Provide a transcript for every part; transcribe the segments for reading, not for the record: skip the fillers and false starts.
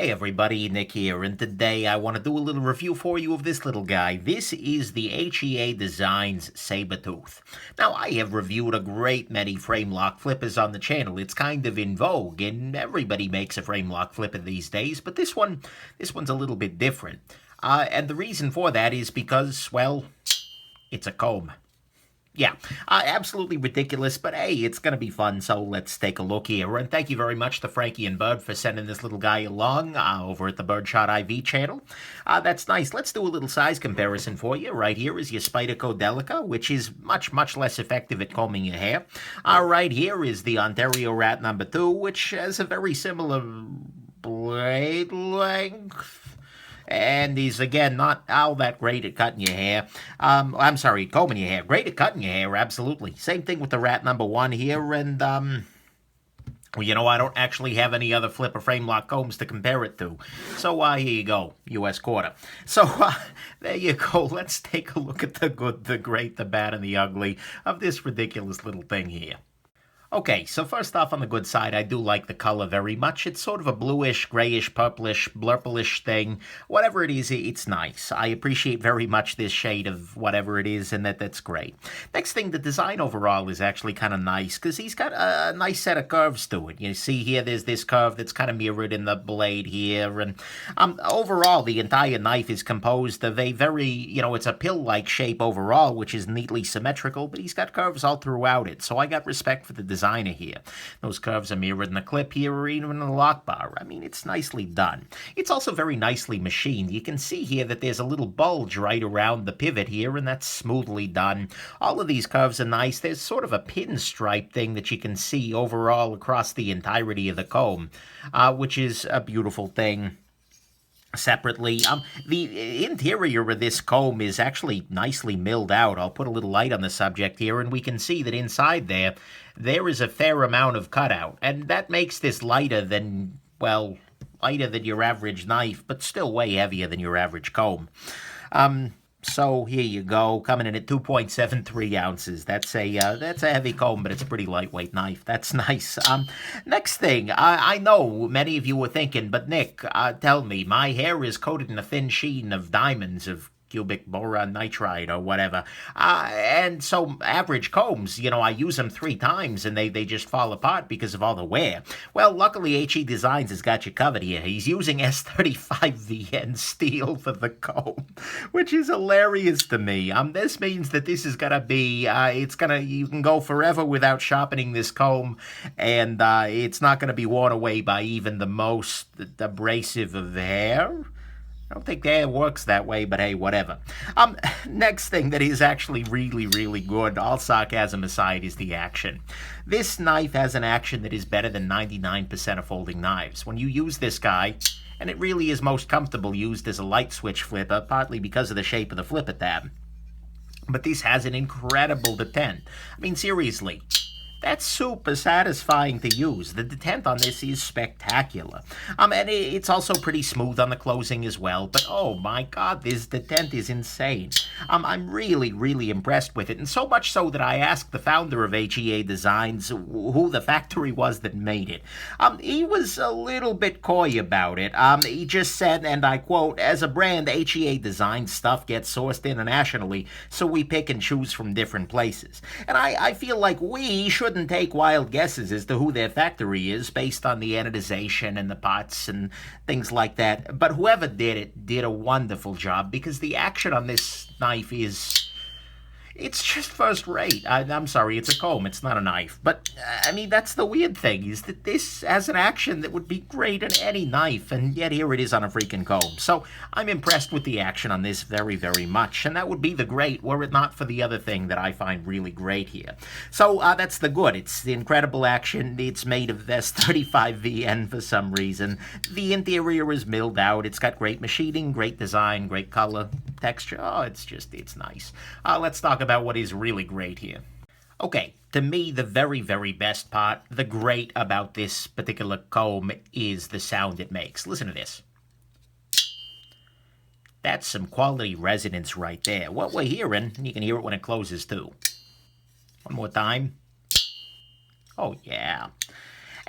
Hey everybody, Nick here, and today I want to do a little review for you of this little guy. This is the HEAdesigns Sabertooth. Now, I have reviewed a great many frame lock flippers on the channel. It's kind of in vogue, and everybody makes a frame lock flipper these days, but this one's a little bit different. And the reason for that is because, well, it's a comb. Yeah, absolutely ridiculous, but hey, it's going to be fun, so let's take a look here. And thank you very much to Frankie and Bud for sending this little guy along over at the Birdshot IV channel. That's nice. Let's do a little size comparison for you. Right here is your Spyderco Delica, which is much, much less effective at combing your hair. Right here is the Ontario Rat number 2, which has a very similar blade length. And he's, again, not all that great at cutting your hair. I'm sorry, combing your hair. Great at cutting your hair, absolutely. Same thing with the Rat number 1 here, and, well, you know, I don't actually have any other flipper frame lock combs to compare it to. So, here you go, U.S. quarter. So, there you go. Let's take a look at the good, the great, the bad, and the ugly of this ridiculous little thing here. Okay, so first off, on the good side, I do like the color very much. It's sort of a bluish, grayish, purplish, blurplish thing. Whatever it is, it's nice. I appreciate very much this shade of whatever it is, and that's great. Next thing, the design overall is actually kind of nice, because he's got a nice set of curves to it. You see here, there's this curve that's kind of mirrored in the blade here, and overall, the entire knife is composed of a very, you know, it's a pill-like shape overall, which is neatly symmetrical, but he's got curves all throughout it, so I got respect for the designer here. Those curves are mirrored in the clip here or even in the lock bar. I mean, it's nicely done. It's also very nicely machined. You can see here that there's a little bulge right around the pivot here, and that's smoothly done. All of these curves are nice. There's sort of a pinstripe thing that you can see overall across the entirety of the comb, which is a beautiful thing. Separately, the interior of this comb is actually nicely milled out. I'll put a little light on the subject here, and we can see that inside there is a fair amount of cutout, and that makes this lighter than, well, lighter than your average knife, but still way heavier than your average comb. So here you go, coming in at 2.73 ounces. That's a heavy comb, but it's a pretty lightweight knife. That's nice. Next thing, I know many of you were thinking, but Nick, tell me, my hair is coated in a thin sheen of diamonds, of cubic boron nitride or whatever. And so average combs, you know, I use them 3 times and they just fall apart because of all the wear. Well, luckily HEAdesigns has got you covered here. He's using S35VN steel for the comb, which is hilarious to me. This means that this is gonna be, you can go forever without sharpening this comb, and it's not gonna be worn away by even the most abrasive of hair. I don't think the hair works that way, but hey, whatever. Next thing that is actually really, really good, all sarcasm aside, is the action. This knife has an action that is better than 99% of folding knives. When you use this guy, and it really is most comfortable used as a light switch flipper, partly because of the shape of the flipper tab. But this has an incredible detent. I mean, seriously. That's super satisfying to use. The detent on this is spectacular. And it's also pretty smooth on the closing as well. But oh my god, this detent is insane. I'm really, really impressed with it. And so much so that I asked the founder of HEAdesigns who the factory was that made it. He was a little bit coy about it. He just said, and I quote, "As a brand, HEAdesigns stuff gets sourced internationally, so we pick and choose from different places." And I feel like we shouldn't take wild guesses as to who their factory is based on the anodization and the pots and things like that. But whoever did it did a wonderful job, because the action on this knife it's just first rate. I'm sorry, it's a comb, it's not a knife. But, I mean, that's the weird thing, is that this has an action that would be great in any knife, and yet here it is on a freaking comb. So, I'm impressed with the action on this very, very much, and that would be the great were it not for the other thing that I find really great here. So, that's the good. It's the incredible action. It's made of S35VN for some reason. The interior is milled out. It's got great machining, great design, great color, texture. Oh, it's nice. Let's talk about what is really great here. Okay, to me, the very, very best part, the great about this particular comb, is the sound it makes. Listen to this. That's some quality resonance right there. What we're hearing, and you can hear it when it closes too. One more time. Oh, yeah.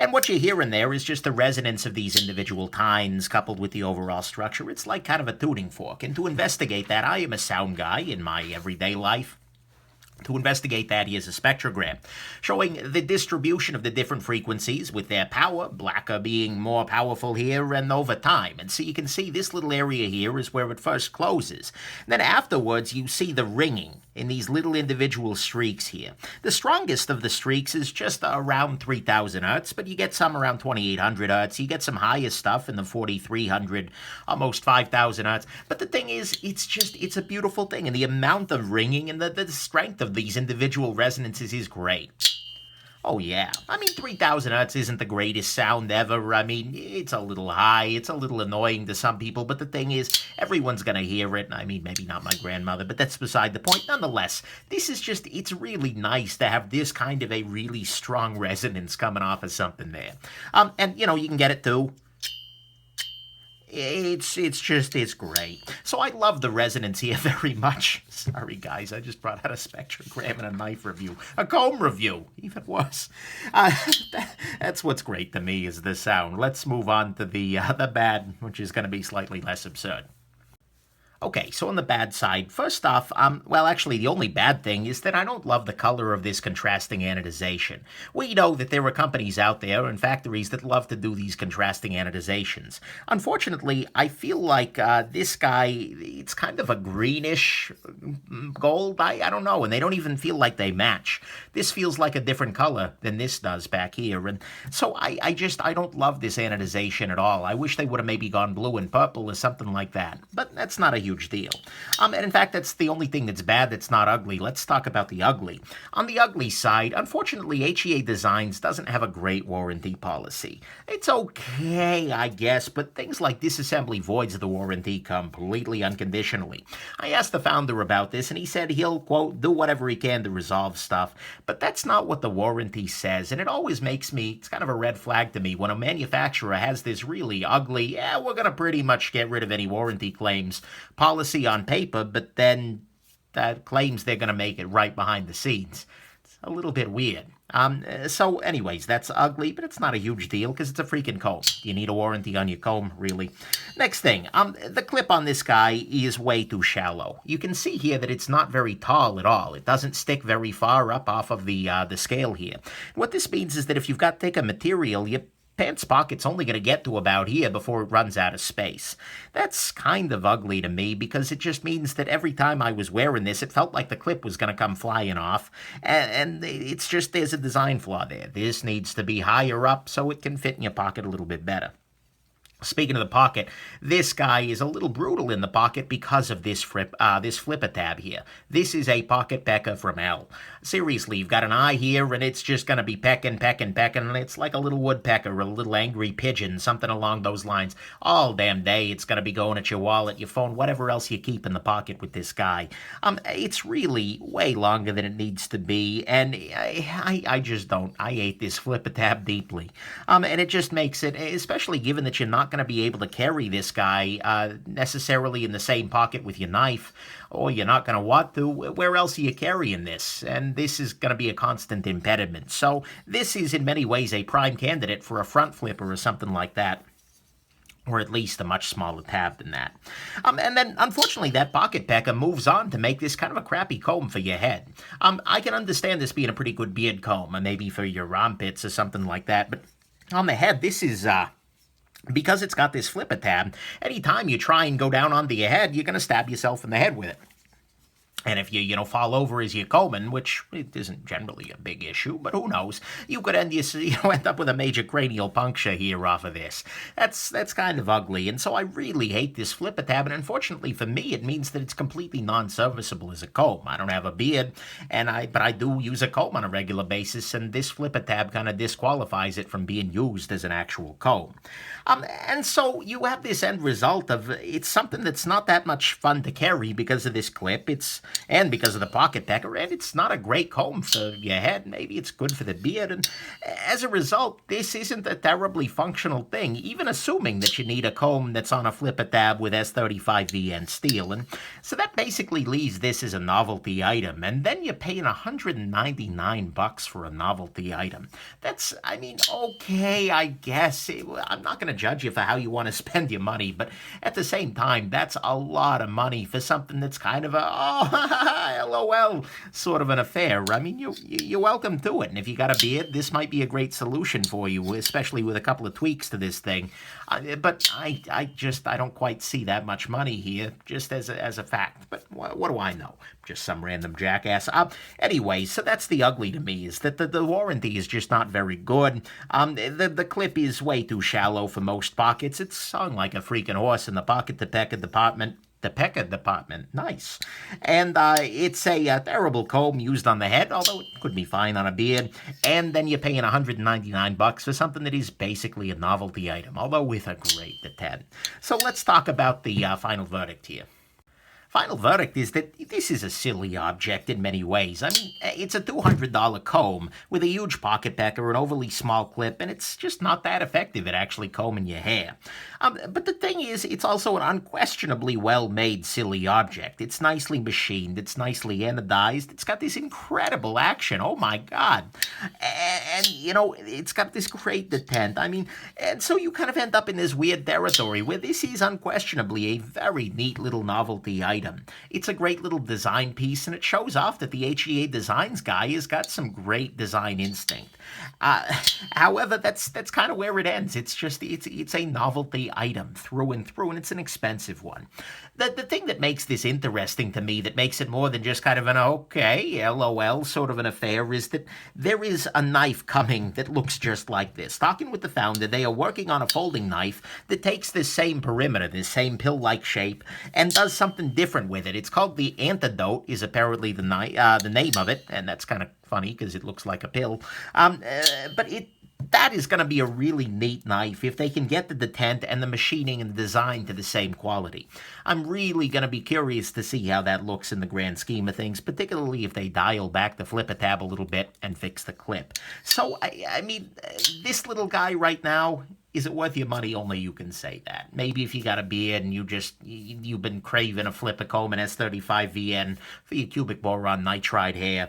And what you hear in there is just the resonance of these individual tines coupled with the overall structure. It's like kind of a tuning fork. And to investigate that, I am a sound guy in my everyday life. To investigate that, here's a spectrogram showing the distribution of the different frequencies with their power, blacker being more powerful here and over time. And so you can see this little area here is where it first closes. And then afterwards, you see the ringing in these little individual streaks here. The strongest of the streaks is just around 3,000 hertz, but you get some around 2,800 hertz. You get some higher stuff in the 4,300, almost 5,000 hertz. But the thing is, it's a beautiful thing. And the amount of ringing and the strength of these individual resonances is great. Oh yeah, I mean 3,000 hertz isn't the greatest sound ever. I mean, it's a little high, it's a little annoying to some people, but the thing is, everyone's gonna hear it. I mean, maybe not my grandmother, but that's beside the point. Nonetheless, this is just, it's really nice to have this kind of a really strong resonance coming off of something there. And you know, you can get it too. It's great. So I love the resonance here very much. Sorry, guys, I just brought out a spectrogram and a knife review. A comb review, even worse. That's what's great to me is the sound. Let's move on to the bad, which is going to be slightly less absurd. Okay, so on the bad side, first off, well, actually, the only bad thing is that I don't love the color of this contrasting anodization. We know that there are companies out there and factories that love to do these contrasting anodizations. Unfortunately, I feel like this guy, it's kind of a greenish gold. I don't know, and they don't even feel like they match. This feels like a different color than this does back here, and so I don't love this anodization at all. I wish they would have maybe gone blue and purple or something like that, but that's not a huge deal. And in fact, that's the only thing that's bad that's not ugly. Let's talk about the ugly. On the ugly side, unfortunately, HEAdesigns doesn't have a great warranty policy. It's okay, I guess, but things like disassembly voids the warranty completely unconditionally. I asked the founder about this, and he said he'll, quote, do whatever he can to resolve stuff, but that's not what the warranty says, and it always makes me, it's kind of a red flag to me when a manufacturer has this really ugly, yeah, we're going to pretty much get rid of any warranty claims policy on paper, but then claims they're going to make it right behind the scenes. It's a little bit weird. So anyways, that's ugly, but it's not a huge deal because it's a freaking comb. You need a warranty on your comb, really. Next thing, the clip on this guy is way too shallow. You can see here that it's not very tall at all. It doesn't stick very far up off of the scale here. What this means is that if you've got thicker material, your pants pocket's only going to get to about here before it runs out of space. That's kind of ugly to me because it just means that every time I was wearing this, it felt like the clip was going to come flying off. And it's just, there's a design flaw there. This needs to be higher up so it can fit in your pocket a little bit better. Speaking of the pocket, this guy is a little brutal in the pocket because of this flipper tab here. This is a pocket pecker from hell. Seriously, you've got an eye here, and it's just going to be pecking, and it's like a little woodpecker or a little angry pigeon, something along those lines. All damn day, it's going to be going at your wallet, your phone, whatever else you keep in the pocket with this guy. It's really way longer than it needs to be, and I just don't. I hate this flipper tab deeply. And it just makes it, especially given that you're not going to be able to carry this guy necessarily in the same pocket with your knife, or you're not going to want to. Where else are you carrying this? And this is going to be a constant impediment. So this is in many ways a prime candidate for a front flipper or something like that, or at least a much smaller tab than that. And then, unfortunately, that pocket pecker moves on to make this kind of a crappy comb for your head. I can understand this being a pretty good beard comb, maybe for your armpits or something like that, but on the head, this is because it's got this flipper tab, anytime you try and go down onto your head, you're going to stab yourself in the head with it. And if you fall over as you're combing, which it isn't generally a big issue, but who knows, you could end up with a major cranial puncture here off of this. That's kind of ugly, and so I really hate this flipper tab, and unfortunately for me, it means that it's completely non-serviceable as a comb. I don't have a beard, but I do use a comb on a regular basis, and this flipper tab kind of disqualifies it from being used as an actual comb. And so you have this end result of, it's something that's not that much fun to carry because of this clip. It's and because of the pocket pecker, and it's not a great comb for your head. Maybe it's good for the beard, and as a result, this isn't a terribly functional thing, even assuming that you need a comb that's on a flipper tab with S35VN steel. And so that basically leaves this as a novelty item, and then you're paying $199 for a novelty item. That's, I mean, okay, I guess. I'm not going to judge you for how you want to spend your money, but at the same time, that's a lot of money for something that's kind of a, oh, LOL sort of an affair. I mean, you're welcome to it, and if you got a beard, this might be a great solution for you, especially with a couple of tweaks to this thing. But I don't quite see that much money here, just as a fact. But what do I know? Just some random jackass. Anyway, so that's the ugly to me, is that the warranty is just not very good. The clip is way too shallow for most pockets. It's sung like a freaking horse in the pocket-to-pecker department. The pecker department. Nice. And it's a terrible comb used on the head, although it could be fine on a beard. And then you're paying $199 for something that is basically a novelty item, although with a great detent. So let's talk about the final verdict here. Final verdict is that this is a silly object in many ways. I mean, it's a $200 comb with a huge pocket pecker, an overly small clip, and it's just not that effective at actually combing your hair. But the thing is, it's also an unquestionably well-made silly object. It's nicely machined, it's nicely anodized, it's got this incredible action, oh my god. And you know, it's got this great detent. I mean, and so you kind of end up in this weird territory where this is unquestionably a very neat little novelty item. It's a great little design piece, and it shows off that the HEAdesigns guy has got some great design instinct. However, that's kind of where it ends. It's just it's a novelty item through and through, and it's an expensive one. The thing that makes this interesting to me, that makes it more than just kind of an okay, LOL sort of an affair, is that there is a knife coming that looks just like this. Talking with the founder, they are working on a folding knife that takes this same perimeter, this same pill-like shape, and does something different with it. It's called the Antidote, is apparently the name of it, and that's kind of funny because it looks like a pill. But that is going to be a really neat knife if they can get the detent and the machining and the design to the same quality. I'm really going to be curious to see how that looks in the grand scheme of things, particularly if they dial back the flipper tab a little bit and fix the clip. So, I mean, this little guy right now, is it worth your money? Only you can say that. Maybe if you got a beard and you've been craving a flipper comb and S35VN for your cubic boron nitride hair,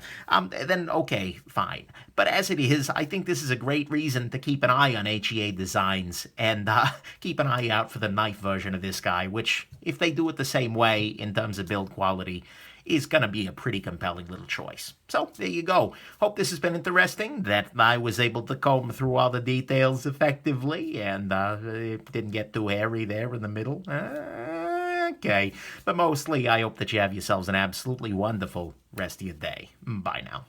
then okay, fine. But as it is, I think this is a great reason to keep an eye on HEAdesigns and keep an eye out for the knife version of this guy, which, if they do it the same way in terms of build quality, is going to be a pretty compelling little choice. So, there you go. Hope this has been interesting, that I was able to comb through all the details effectively, and it didn't get too hairy there in the middle. Okay. But mostly, I hope that you have yourselves an absolutely wonderful rest of your day. Bye now.